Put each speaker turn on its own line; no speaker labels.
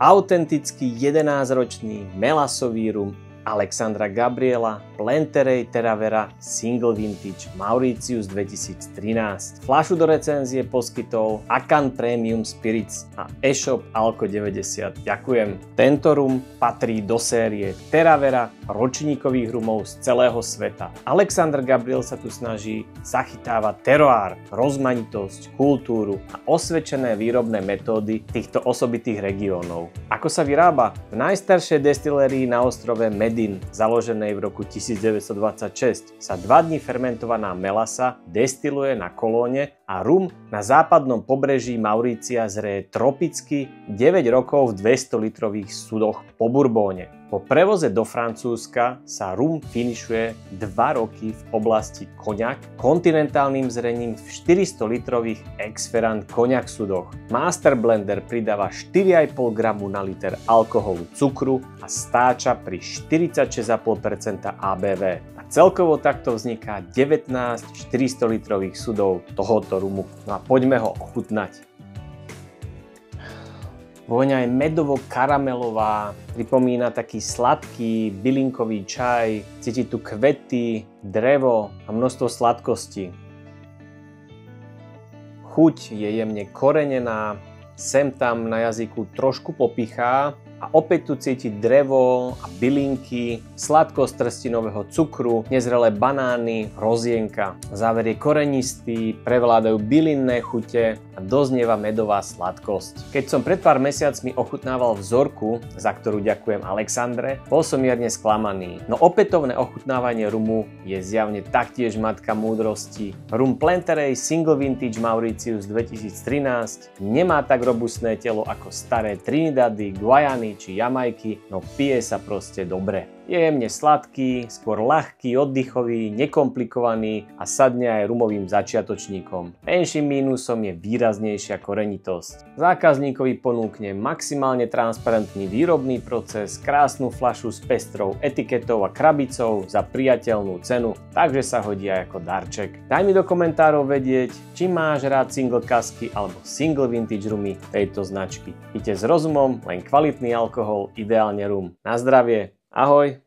Autentický 11-ročný melasový rum Alexandra Gabriela Planterei Terravera Single Vintage Mauritius 2013. Fľašu do recenzie poskytol Akan Premium Spirits a e-shop Alko 90. Ďakujem. Tento rum patrí do série Terravera ročníkových rumov z celého sveta. Alexander Gabriel sa tu snaží zachytávať terroir, rozmanitosť, kultúru a osvedčené výrobné metódy týchto osobitých regiónov. Ako sa vyrába? V najstaršej destilérii na ostrove Medin, založenej v roku 1926, sa 2 dni fermentovaná melasa destiluje na kolóne a rum na západnom pobreží Maurícia zreje tropicky 9 rokov v 200-litrových sudoch po bourbóne. Po prevoze do Francúzska sa rum finišuje 2 roky v oblasti Cognac kontinentálnym zrením v 400-litrových ex-ferrand Cognac sudoch. Master blender pridáva 4,5 g na liter alkoholu cukru a stáča pri 46,5% ABV. A celkovo takto vzniká 19 400-litrových sudov tohoto rumu. No a poďme ho ochutnať. Vôňa je medovo-karamelová, pripomína taký sladký bylinkový čaj, cíti tu kvety, drevo a množstvo sladkosti. Chuť je jemne korenená, sem tam na jazyku trošku popichá a opäť tu cítiť drevo a bylinky, sladkosť trstinového cukru, nezrelé banány, rozienka. Záver je korenistý, prevládajú bylinné chute a doznieva medová sladkosť. Keď som pred pár mesiacmi ochutnával vzorku, za ktorú ďakujem Alexandre, bol som mierne sklamaný. No opätovné ochutnávanie rumu je zjavne taktiež matka múdrosti. Rum Planterei Single Vintage Mauritius 2013 nemá tak robustné telo ako staré Trinidady, Guajany či Jamajky, no pije sa proste dobre. Je jemne sladký, skôr ľahký, oddychový, nekomplikovaný a sadne aj rumovým začiatočníkom. Menším mínusom je výraznejšia korenitosť. Zákazníkovi ponúkne maximálne transparentný výrobný proces, krásnu fľašu s pestrou etiketou a krabicou za priateľnú cenu, takže sa hodí aj ako darček. Daj mi do komentárov vedieť, či máš rád single casky alebo single vintage rumy tejto značky. Pite s rozumom, len kvalitný alkohol, ideálne rum. Na zdravie, ahoj!